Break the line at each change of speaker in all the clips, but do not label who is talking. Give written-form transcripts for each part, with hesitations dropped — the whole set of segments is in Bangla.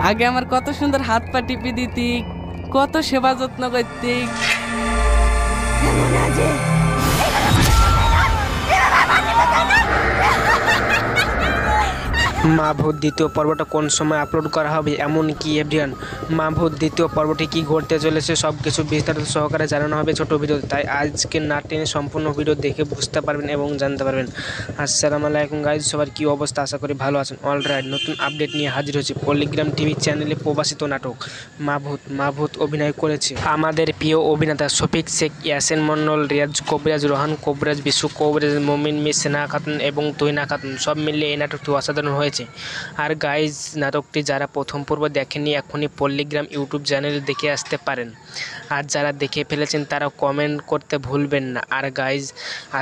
আগে আমার কত সুন্দর হাত পা টিপি দিতি, কত সেবা যত্ন করতি।
মা ভূত দ্বিতীয় পর্বটা কোন সময় আপলোড করা হবে, এমন কি এভরিওয়ান মা ভূত দ্বিতীয় পর্বটি কি ঘটতে চলেছে সব কিছু বিস্তারিত সহকারে জানানো হবে ছোট ভিডিও। তাই আজকে না টেনে সম্পূর্ণ ভিডিও দেখে বুঝতে পারবেন এবং জানতে পারবেন। আসসালামু আলাইকুম গাইজ, সবার কি অবস্থা, আশা করি ভালো আছেন। অলরাইট, নতুন আপডেট নিয়ে হাজির হয়েছে পল্লিগ্রাম টিভি চ্যানেলে প্রবাসিত নাটক মা ভূত অভিনয় করেছে আমাদের প্রিয় অভিনেতা শফিক শেখ, ইয়াসিন মন্ডল, রিয়াজ কবিরাজ, রোহান কবিরাজ, বিশু কবিরাজ, মমিন মিস, সেনা খাতুন এবং তৈনা খাতুন, সব মিলিয়ে এই নাটকটি অসাধারণ হয়েছে। আর গাইজ, নাটকটি যারা প্রথম পর্ব দেখেননি এখনই পল্লিগ্রাম ইউটিউব চ্যানেলে দেখে আসতে পারেন, আর যারা দেখে ফেলেছেন তারা কমেন্ট করতে ভুলবেন না। আর গাইজ,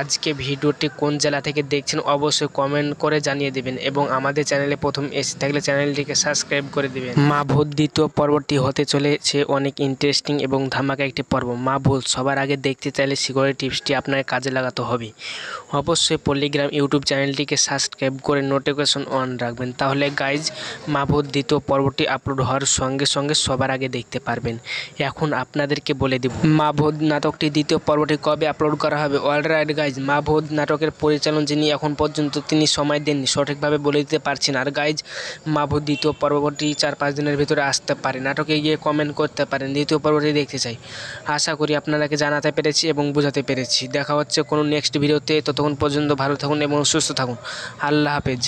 আজকে ভিডিওটি কোন জেলা থেকে দেখছেন অবশ্যই কমেন্ট করে জানিয়ে দেবেন এবং আমাদের চ্যানেলে প্রথম এসে থাকলে চ্যানেলটিকে সাবস্ক্রাইব করে দেবেন। মা ভূত দ্বিতীয় পর্বটি হতে চলেছে অনেক ইন্টারেস্টিং এবং ধামাকা একটি পর্ব। মা ভূত সবার আগে দেখতে চাইলে সিকিউরিটি টিপসটি আপনার কাজে লাগাতে হবে। অবশ্যই পল্লিগ্রাম ইউটিউব চ্যানেলটিকে সাবস্ক্রাইব করে নোটিফিকেশন অন রাখবেন, তাহলে গাইজ মা ভূত দ্বিতীয় পর্বটি আপলোড হওয়ার সঙ্গে সঙ্গে সবার আগে দেখতে পারবেন। এখন আপনাদেরকে বলে দিব মা ভূত নাটকটি দ্বিতীয় পর্বটি কবে আপলোড করা হবে। অলরাইট গাইজ, মা ভূত নাটকের পরিচালন যিনি এখন পর্যন্ত তিনি সময় দেননি, সঠিকভাবে বলে দিতে পারছেন। আর গাইজ, মা ভূত দ্বিতীয় পর্বটি 4-5 দিনের ভিতরে আসতে পারে। নাটকে গিয়ে কমেন্ট করতে পারেন দ্বিতীয় পর্বটি দেখতে চাই। আশা করি আপনাদেরকে জানাতে পেরেছি এবং বোঝাতে পেরেছি। দেখা হচ্ছে কোনো নেক্সট ভিডিওতে, ততক্ষণ পর্যন্ত ভালো থাকুন এবং সুস্থ থাকুন। আল্লাহ হাফেজ।